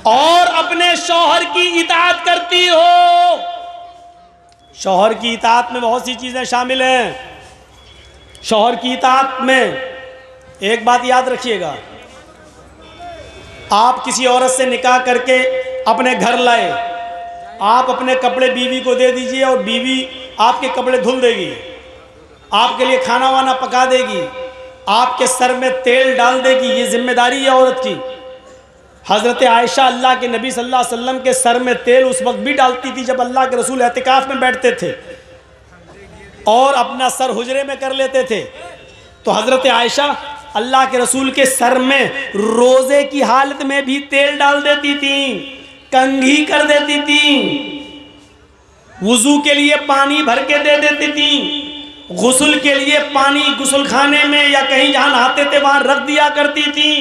और अपने शौहर की इताअत करती हो। शौहर की इताअत में बहुत सी चीज़ें शामिल हैं। शौहर की इताअत में एक बात याद रखिएगा, आप किसी औरत से निकाह करके अपने घर लाए, आप अपने कपड़े बीवी को दे दीजिए और बीवी आपके कपड़े धुल देगी, आपके लिए खाना वाना पका देगी, आपके सर में तेल डाल देगी। ये जिम्मेदारी है औरत की। हज़रत आयशा अल्लाह के नबी सल्लल्लाहु अलैहि वसल्लम के सर में तेल उस वक्त भी डालती थी जब अल्लाह के रसूल एतिकाफ में बैठते थे और अपना सर हुजरे में कर लेते थे। तो हज़रत आयशा अल्लाह के रसूल के सर में रोज़े की हालत में भी तेल डाल देती थी, कंघी कर देती थी, वुज़ू के लिए पानी भर के दे देती थी, गुस्ल के लिए पानी गुस्ल खाने में या कहीं जहाँ नहाते थे वहाँ रख दिया करती थी।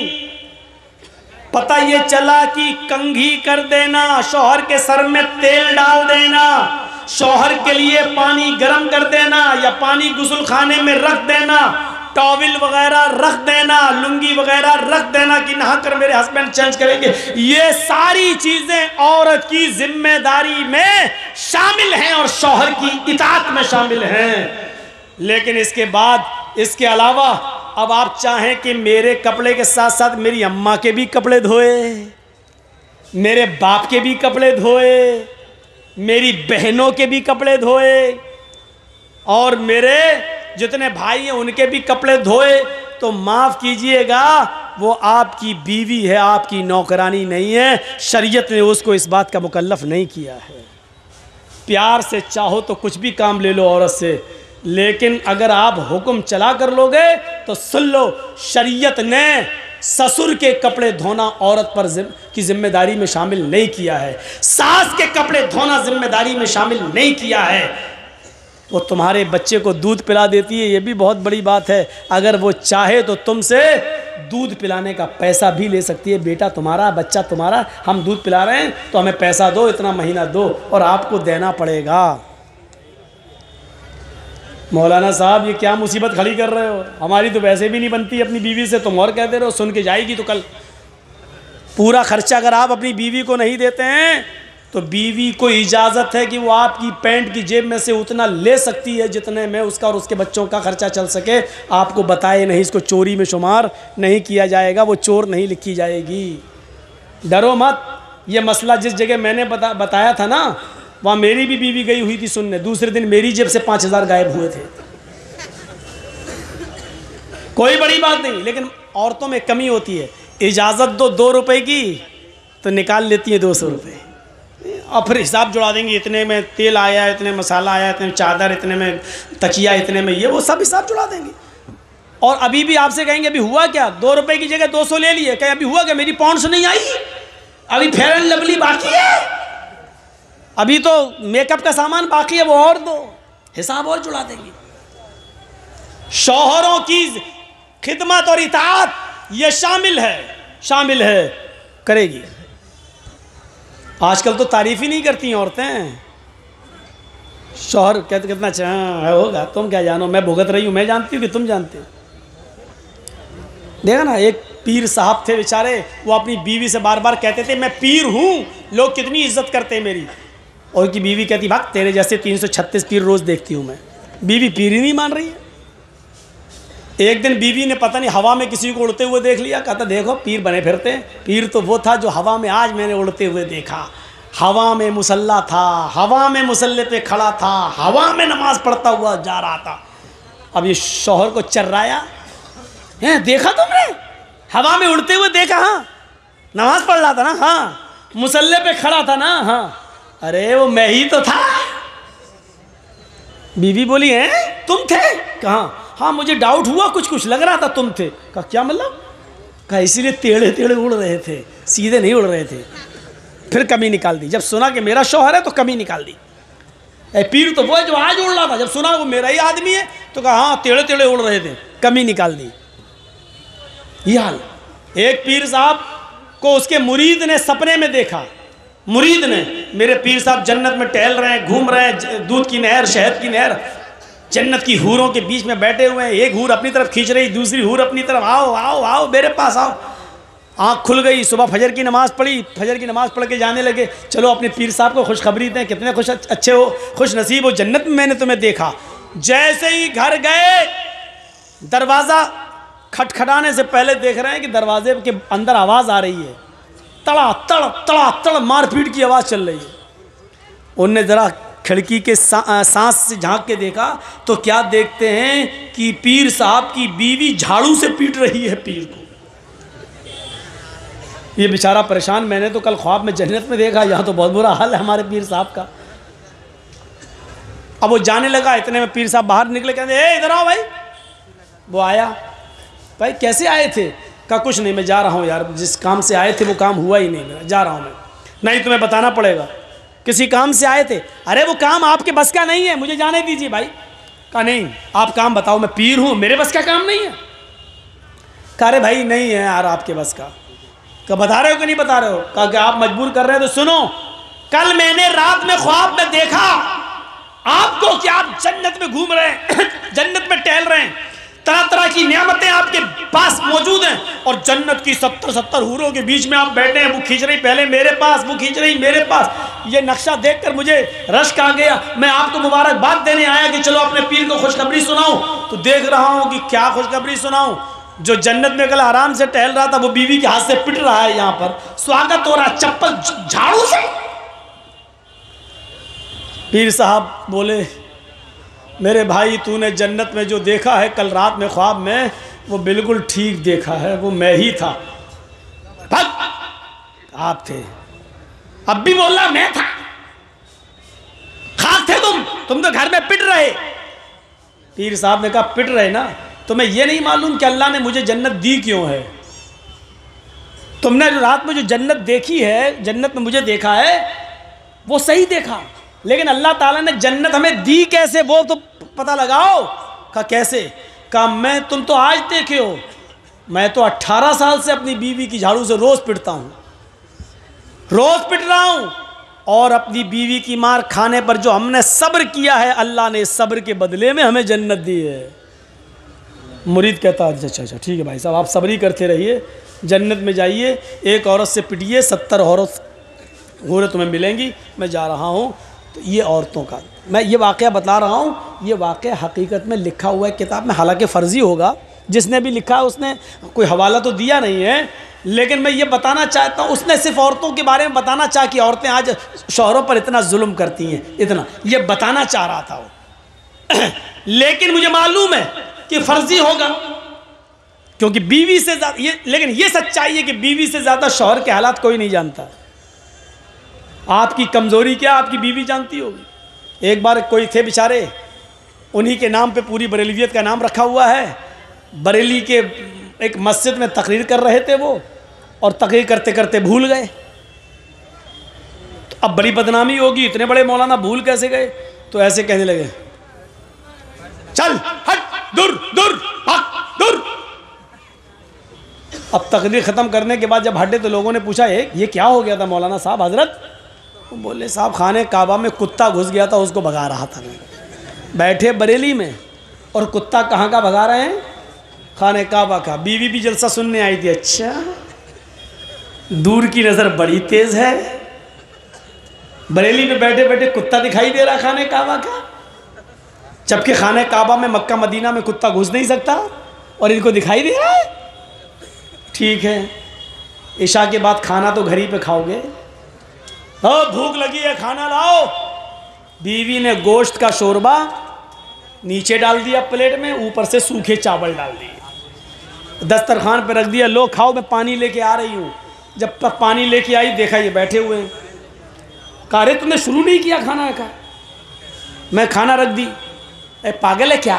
पता ये चला कि कंघी कर देना, शौहर के सर में तेल डाल देना, शौहर के लिए पानी गर्म कर देना या पानी गुस्ल खाने में रख देना, टॉवल वगैरह रख देना, लुंगी वगैरह रख देना कि नहाकर मेरे हस्बैंड चेंज करेंगे, ये सारी चीजें औरत की जिम्मेदारी में शामिल हैं और शौहर की इताअत में शामिल हैं। लेकिन इसके बाद, इसके अलावा अब आप चाहें कि मेरे कपड़े के साथ साथ मेरी अम्मा के भी कपड़े धोए, मेरे बाप के भी कपड़े धोए, मेरी बहनों के भी कपड़े धोए और मेरे जितने भाई हैं उनके भी कपड़े धोए, तो माफ़ कीजिएगा वो आपकी बीवी है, आपकी नौकरानी नहीं है। शरीयत ने उसको इस बात का मुकल्लफ नहीं किया है। प्यार से चाहो तो कुछ भी काम ले लो औरत से, लेकिन अगर आप हुक्म चला कर लोगे तो सुन लो, शरीयत ने ससुर के कपड़े धोना औरत पर की जिम्मेदारी में शामिल नहीं किया है, सास के कपड़े धोना जिम्मेदारी में शामिल नहीं किया है। वो तुम्हारे बच्चे को दूध पिला देती है, ये भी बहुत बड़ी बात है। अगर वो चाहे तो तुमसे दूध पिलाने का पैसा भी ले सकती है। बेटा तुम्हारा, बच्चा तुम्हारा, हम दूध पिला रहे हैं तो हमें पैसा दो, इतना महीना दो, और आपको देना पड़ेगा। मौलाना साहब ये क्या मुसीबत खड़ी कर रहे हो, हमारी तो वैसे भी नहीं बनती अपनी बीवी से, तुम और कहते रहो, सुन के जाएगी तो कल। पूरा खर्चा अगर आप अपनी बीवी को नहीं देते हैं तो बीवी को इजाज़त है कि वो आपकी पैंट की जेब में से उतना ले सकती है जितने में उसका और उसके बच्चों का खर्चा चल सके। आपको बताए नहीं, इसको चोरी में शुमार नहीं किया जाएगा, वो चोर नहीं लिखी जाएगी। डरो मत। ये मसला जिस जगह मैंने बताया था ना, वहाँ मेरी भी बीवी गई हुई थी सुनने, दूसरे दिन मेरी जेब से 5000 गायब हुए थे। कोई बड़ी बात नहीं, लेकिन औरतों में कमी होती है। इजाज़त दो 2 रुपए की तो निकाल लेती है 200 रुपये, और फिर हिसाब जुड़ा देंगी, इतने में तेल आया, इतने मसाला आया, इतने में चादर, इतने में तकिया, इतने में ये, वो सब हिसाब जुड़ा देंगे। और अभी भी आपसे कहेंगे अभी हुआ क्या, 2 रुपए की जगह 200 ले लिए, कहें अभी हुआ क्या, मेरी पॉन्ड्स नहीं आई, अभी फेयर एंड लवली बाकी है, अभी तो मेकअप का सामान बाकी है, वो और दो, हिसाब और जुड़ा देंगे। शौहरों की खिदमत और इताअत ये शामिल है करेगी। आजकल तो तारीफ ही नहीं करती औरतें। शौहर कहते कितना अच्छा होगा, तुम क्या जानो, मैं भुगत रही हूँ, मैं जानती हूँ कि तुम जानते हो। देखा ना, एक पीर साहब थे बेचारे, वो अपनी बीवी से बार बार कहते थे मैं पीर हूँ, लोग कितनी इज्जत करते हैं मेरी। और उनकी बीवी कहती भाग, तेरे जैसे 336 पीर रोज़ देखती हूँ मैं। बीवी पीर ही नहीं मान रही है। एक दिन बीवी ने पता नहीं हवा में किसी को उड़ते हुए देख लिया, कहता देखो पीर बने फिरते हैं। पीर तो वो था जो हवा में आज मैंने उड़ते हुए देखा, हवा में मुसल्ला था, हवा में मुसल्ले पे खड़ा था, हवा में नमाज पढ़ता हुआ जा रहा था। अब ये शौहर को चर्राया, हैं देखा तुमने, हवा में उड़ते हुए देखा, हाँ नमाज पढ़ रहा था ना, हाँ मुसल्ले पे खड़ा था ना, हाँ अरे वो मैं ही तो था। बीवी बोली हैं तुम थे, कहाँ, हाँ मुझे डाउट हुआ, कुछ लग रहा था तुम थे। कहा क्या मतलब, कहा इसीलिए टेढ़े टेढ़े उड़ रहे थे, सीधे नहीं उड़ रहे थे। फिर कमी निकाल दी, जब सुना कि मेरा शौहर है तो कमी निकाल दी। पीर तो वो है जो आज उड़ रहा था, जब सुना वो मेरा ही आदमी है तो कहा हाँ टेढ़े टेढ़े उड़ रहे थे, कमी निकाल दी। ये हाल। एक पीर साहब को उसके मुरीद ने सपने में देखा। मुरीद ने, मेरे पीर साहब जन्नत में टहल रहे हैं, घूम रहे हैं, दूध की नहर, शहद की नहर, जन्नत की हूरों के बीच में बैठे हुए हैं। एक हूर अपनी तरफ खींच रही, दूसरी हूर अपनी तरफ, आओ आओ आओ मेरे पास आओ। आँख खुल गई, सुबह फजर की नमाज़ पढ़ी, फजर की नमाज़ पढ़ के जाने लगे, चलो अपने पीर साहब को खुशखबरी दें, कितने अच्छे हो, खुश नसीब हो, जन्नत में मैंने तुम्हें देखा। जैसे ही घर गए, दरवाज़ा खटखटाने से पहले देख रहे हैं कि दरवाजे के अंदर आवाज़ आ रही है, तड़ा तड़ तड़ मारपीट की आवाज़ चल रही है। उनने ज़रा खिड़की के सांस से झांक के देखा तो क्या देखते हैं कि पीर साहब की बीवी झाड़ू से पीट रही है पीर को। ये बेचारा परेशान, मैंने तो कल ख्वाब में जन्नत में देखा, यहाँ तो बहुत बुरा हाल है हमारे पीर साहब का। अब वो जाने लगा, इतने में पीर साहब बाहर निकले, कहते ए इधर आओ भाई। वो आया, भाई कैसे आए थे? कहा कुछ नहीं, मैं जा रहा हूँ यार, जिस काम से आए थे वो काम हुआ ही नहीं मेरा, जा रहा हूँ मैं। नहीं तुम्हें बताना पड़ेगा, किसी काम से आए थे? अरे वो काम आपके बस का नहीं है, मुझे जाने दीजिए भाई। कहा नहीं आप काम बताओ, मैं पीर हूँ, मेरे बस का काम नहीं है। कहा अरे भाई नहीं है यार आपके बस का। कहा बता रहे हो कि नहीं बता रहे हो? कहा कि आप मजबूर कर रहे हैं तो सुनो, कल मैंने रात में ख्वाब में देखा आपको कि आप जन्नत में घूम रहे हैं, जन्नत में टहल रहे हैं, तरह तरह की नियामतें आपके पास मौजूद हैं, और जन्नत की 70 हूरों के बीच में आप बैठे हैं, वो खींच रही पहले मेरे पास, वो खींच रही मेरे पास। ये नक्शा देखकर मुझे रश्क आ गया, मैं आपको मुबारकबाद देने आया कि चलो अपने पीर को खुशखबरी सुनाऊं। तो देख रहा हूं कि क्या खुशखबरी सुनाऊं, जो जन्नत में कल आराम से टहल रहा था वो बीवी के हाथ से पिट रहा है, यहाँ पर स्वागत हो रहा, चप्पल झाड़ू से। पीर साहब बोले मेरे भाई तूने जन्नत में जो देखा है कल रात में ख्वाब में, वो बिल्कुल ठीक देखा है, वो मैं ही था। आप थे? अब भी बोल रहा मैं था? खाक थे तुम तो घर में पिट रहे। पीर साहब ने कहा पिट रहे ना, तुम्हें ये नहीं मालूम कि अल्लाह ने मुझे जन्नत दी क्यों है? तुमने जो रात में जो जन्नत देखी है, जन्नत में मुझे देखा है, वो सही देखा, लेकिन अल्लाह ताला ने जन्नत हमें दी कैसे वो तो पता लगाओ। कहा कैसे? कहा तुम तो आज देखे हो, मैं तो 18 साल से अपनी बीवी की झाड़ू से रोज़ पिटता हूँ, रोज़ पिट रहा हूँ, और अपनी बीवी की मार खाने पर जो हमने सब्र किया है, अल्लाह ने सब्र के बदले में हमें जन्नत दी है। मुरीद कहता है अच्छा अच्छा ठीक है भाई साहब, आप सब्र ही करते रहिए, जन्नत में जाइए, एक औरत से पिटिए, 70 औरत तुम्हें मिलेंगी, मैं जा रहा हूँ। तो ये औरतों का मैं ये वाक़या बता रहा हूँ, ये वाक़या हकीकत में लिखा हुआ है किताब में, हालांकि फ़र्ज़ी होगा, जिसने भी लिखा उसने कोई हवाला तो दिया नहीं है, लेकिन मैं ये बताना चाहता हूँ, उसने सिर्फ औरतों के बारे में बताना चाहा कि औरतें आज शौहरों पर इतना जुल्म करती हैं, इतना ये बताना चाह रहा था वो। लेकिन मुझे मालूम है कि फ़र्ज़ी होगा, क्योंकि बीवी से ज़्यादा ये, लेकिन ये सच्चाई है कि बीवी से ज़्यादा शौहर के हालात कोई नहीं जानता। आपकी कमज़ोरी क्या आपकी बीवी जानती होगी। एक बार कोई थे बेचारे, उन्हीं के नाम पे पूरी बरेलवियत का नाम रखा हुआ है, बरेली के एक मस्जिद में तकरीर कर रहे थे वो, और तकरीर करते करते भूल गए। तो अब बड़ी बदनामी होगी, इतने बड़े मौलाना भूल कैसे गए? तो ऐसे कहने लगे चल हट दूर दूर भाग दूर। अब तकरीर ख़त्म करने के बाद जब हटे तो लोगों ने पूछा ये क्या हो गया था मौलाना साहब हजरत? वो बोले साहब खाने काबा में कुत्ता घुस गया था, उसको भगा रहा था मैं। बैठे बरेली में, और कुत्ता कहाँ का भगा रहे हैं? खाने काबा का। बीवी भी जलसा सुनने आई थी। अच्छा दूर की नज़र बड़ी तेज़ है, बरेली में बैठे बैठे कुत्ता दिखाई दे रहा खाने काबा का, जबकि खाने काबा में मक्का मदीना में कुत्ता घुस नहीं सकता और इनको दिखाई दे रहा है। ठीक है, इशा के बाद खाना तो घर ही पे खाओगे, भूख लगी है खाना लाओ। बीवी ने गोश्त का शोरबा नीचे डाल दिया प्लेट में, ऊपर से सूखे चावल डाल दिए, दस्तरखान पे रख दिया, लो खाओ, मैं पानी लेके आ रही हूँ। जब तक पानी लेके आई देखा ये बैठे हुए हैं। कहा रे तुमने शुरू नहीं किया खाना का? मैं खाना रख दी। पागल है क्या,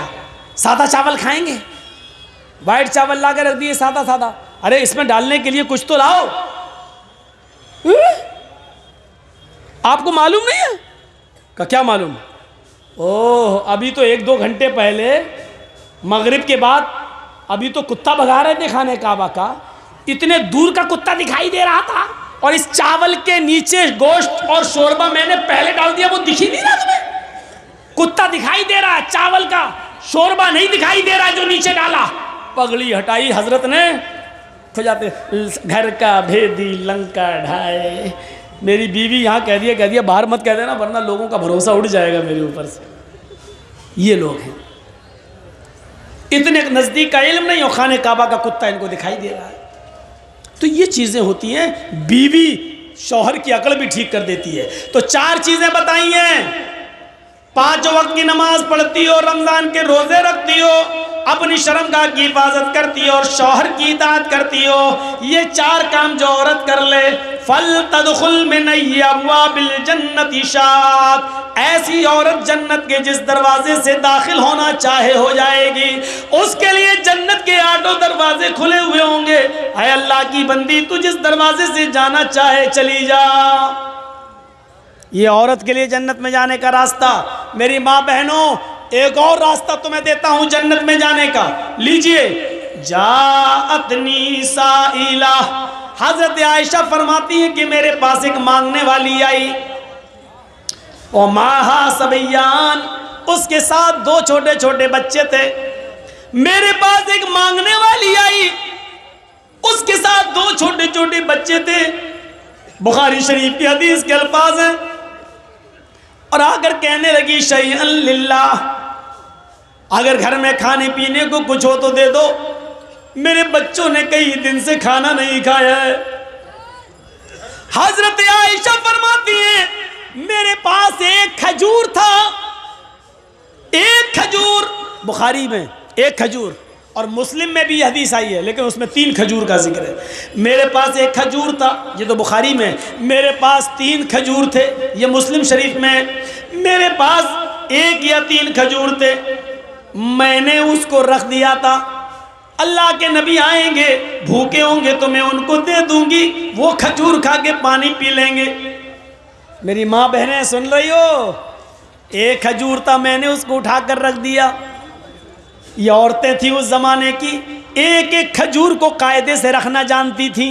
सादा चावल खाएंगे? वाइट चावल ला के रख दिए सादा सादा। अरे इसमें डालने के लिए कुछ तो लाओ। आपको मालूम नहीं है? का क्या मालूम? ओह अभी तो 1-2 घंटे पहले मगरिब के बाद अभी तो कुत्ता भगा रहे थे खाने काबा का, इतने दूर का कुत्ता दिखाई दे रहा था, और इस चावल के नीचे गोश्त और शोरबा मैंने पहले डाल दिया, वो दिख ही नहीं रहा तुम्हें? कुत्ता दिखाई दे रहा है, चावल का शोरबा नहीं दिखाई दे रहा है जो नीचे डाला। पगड़ी हटाई हजरत ने, हो जाते, घर का भेदी लंका ढाए। मेरी बीवी यहाँ कह दिया बाहर मत कह देना वरना लोगों का भरोसा उड़ जाएगा मेरे ऊपर से। ये लोग हैं, इतने नज़दीक का इल्म नहीं और खाने काबा का कुत्ता इनको दिखाई दे रहा है। तो ये चीज़ें होती हैं, बीवी शौहर की अकल भी ठीक कर देती है। तो 4 चीज़ें बताई हैं, 5 वक्त की नमाज पढ़ती हो, रमज़ान के रोज़े रखती हो, अपनी शर्मगाह की हिफाजत करती हो और शौहर की इताअत करती हो। ये 4 काम जो औरत कर ले, फल तदखुल मिन अब्वाबिल जन्नति शात, ऐसी औरत जन्नत के जिस दरवाजे से दाखिल होना चाहे हो जाएगी। उसके लिए जन्नत के 8 दरवाजे खुले हुए होंगे। ऐ अल्लाह की बंदी, तू जिस दरवाजे से जाना चाहे चली जा। ये औरत के लिए जन्नत में जाने का रास्ता। मेरी माँ बहनों, एक और रास्ता तुम्हें देता हूं जन्नत में जाने का, लीजिए। जाअतनी साइला, हजरत आयशा फरमाती है कि मेरे पास एक मांगने वाली आई, और माहा सबयान, उसके साथ 2 छोटे छोटे बच्चे थे। मेरे पास एक मांगने वाली आई, उसके साथ 2 छोटे छोटे बच्चे थे। बुखारी शरीफ की हदीस के अल्फाज हैं। और आकर कहने लगी शैअन लिल्लाह, अगर घर में खाने पीने को कुछ हो तो दे दो, मेरे बच्चों ने कई दिन से खाना नहीं खाया है। हजरत आयशा फरमाती है मेरे पास एक खजूर था, एक खजूर, बुखारी में एक खजूर और मुस्लिम में भी हदीस आई है लेकिन उसमें 3 खजूर का जिक्र है। मेरे पास एक खजूर था, ये तो बुखारी में, मेरे पास 3 खजूर थे, ये मुस्लिम शरीफ में। मेरे पास 1 या 3 खजूर थे, मैंने उसको रख दिया था। अल्लाह के नबी आएंगे, भूखे होंगे तो मैं उनको दे दूंगी, वो खजूर खा के पानी पी लेंगे। मेरी माँ बहनें सुन रही हो, 1 खजूर था, मैंने उसको उठाकर रख दिया। ये औरतें थी उस जमाने की, एक एक खजूर को कायदे से रखना जानती थी।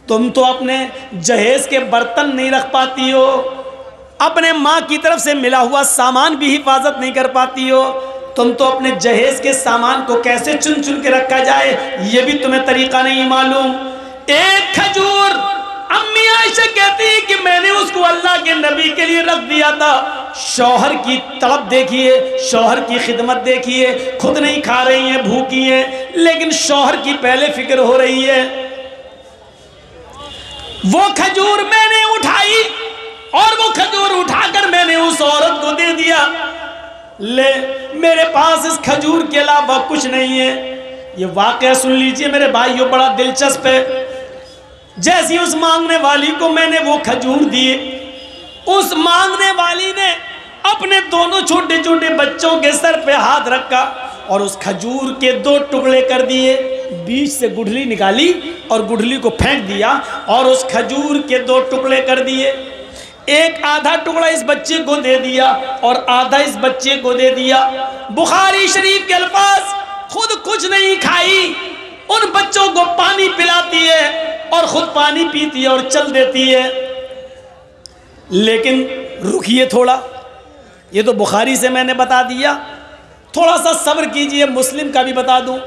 तुम तो अपने जहेज के बर्तन नहीं रख पाती हो, अपने माँ की तरफ से मिला हुआ सामान भी हिफाजत नहीं कर पाती हो। तुम तो अपने जहेज के सामान को कैसे चुन चुन के रखा जाए ये भी तुम्हें तरीका नहीं मालूम। 1 खजूर, अम्मी आयशा कहती है कि मैंने उसको अल्लाह के नबी के लिए रख दिया था। शौहर की तड़प देखिए, शौहर की खिदमत देखिए, खुद नहीं खा रही हैं, भूखी हैं, लेकिन शौहर की पहले फिक्र हो रही है। वो खजूर मैंने उठाई और वो खजूर उठाकर मैंने उस औरत को दे दिया। ले, मेरे पास इस खजूर के अलावा कुछ नहीं है। ये वाकया सुन लीजिए मेरे भाइयों, बड़ा दिलचस्प है। जैसी उस मांगने वाली को मैंने वो खजूर दिए, उस मांगने वाली ने अपने दोनों छोटे छोटे बच्चों के सर पे हाथ रखा और उस खजूर के 2 टुकड़े कर दिए, बीच से गुठली निकाली और गुठली को फेंक दिया और उस खजूर के 2 टुकड़े कर दिए। एक आधा टुकड़ा इस बच्चे को दे दिया और आधा इस बच्चे को दे दिया। बुखारी शरीफ के अल्फाज, खुद कुछ नहीं खाई, उन बच्चों को पानी पिलाती है और खुद पानी पीती है और चल देती है। लेकिन रुकिए थोड़ा, ये तो बुखारी से मैंने बता दिया, थोड़ा सा सब्र कीजिए, मुस्लिम का भी बता दूं।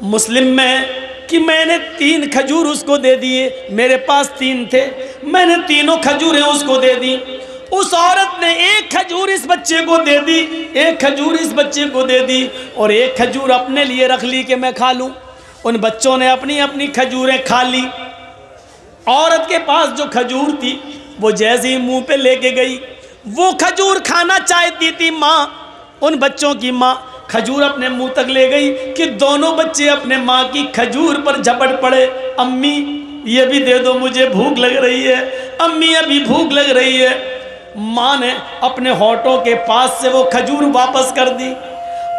मुस्लिम में कि मैंने 3 खजूर उसको दे दिए, मेरे पास 3 थे, मैंने तीनों खजूरें उसको दे दी। उस औरत ने 1 खजूर इस बच्चे को दे दी, 1 खजूर इस बच्चे को दे दी और 1 खजूर अपने लिए रख ली कि मैं खा लूं। उन बच्चों ने अपनी अपनी खजूरें खा ली। औरत के पास जो खजूर थी वो जैसे ही मुंह पे लेके गई, वो खजूर खाना चाहती थी माँ, उन बच्चों की माँ खजूर अपने मुंह तक ले गई कि दोनों बच्चे अपने माँ की खजूर पर झपट पड़े। अम्मी ये भी दे दो, मुझे भूख लग रही है, अम्मी अभी भूख लग रही है। माँ ने अपने होठों के पास से वो खजूर वापस कर दी,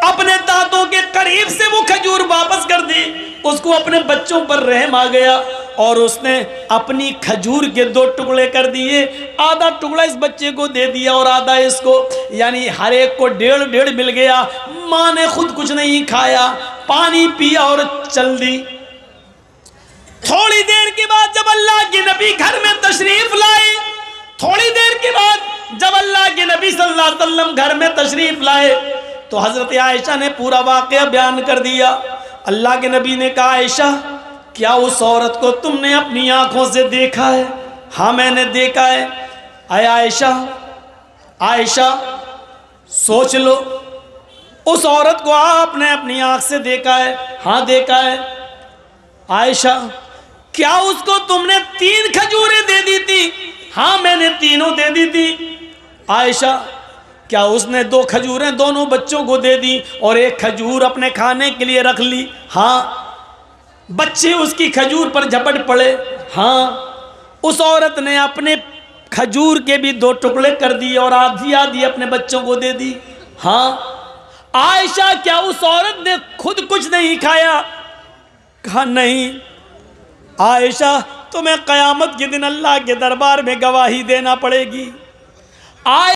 अपने दांतों के करीब से वो खजूर वापस कर दी। उसको अपने बच्चों पर रहम आ गया और उसने अपनी खजूर के 2 टुकड़े कर दिए, आधा टुकड़ा इस बच्चे को दे दिया और आधा इसको, यानी हर एक को 1.5 मिल गया। माँ ने खुद कुछ नहीं खाया, पानी पिया और चल दी। थोड़ी देर के बाद जब अल्लाह के नबी घर में तशरीफ लाए, थोड़ी देर के बाद जब अल्लाह के नबी सल्लल्लाहु अलैहि वसल्लम घर में तशरीफ लाए तो हजरत आयशा ने पूरा वाकया बयान कर दिया। अल्लाह के नबी ने कहा, आयशा क्या उस औरत को तुमने अपनी आंखों से देखा है? हाँ मैंने देखा है। अय आयशा, आयशा सोच लो, उस औरत को आपने अपनी आंख से देखा है? हाँ देखा है। आयशा, क्या उसको तुमने 3 खजूरें दे दी थी? हाँ मैंने तीनों दे दी थी। आयशा, क्या उसने 2 खजूरें दोनों बच्चों को दे दी और 1 खजूर अपने खाने के लिए रख ली? हाँ। बच्चे उसकी खजूर पर झपट पड़े? हाँ। उस औरत ने अपने खजूर के भी 2 टुकड़े कर दिए और आधी आधी अपने बच्चों को दे दी? हाँ। आयशा, क्या उस औरत ने खुद कुछ नहीं खाया? कहा नहीं। आयशा, तुम्हें कयामत के दिन अल्लाह के दरबार में गवाही देना पड़ेगी।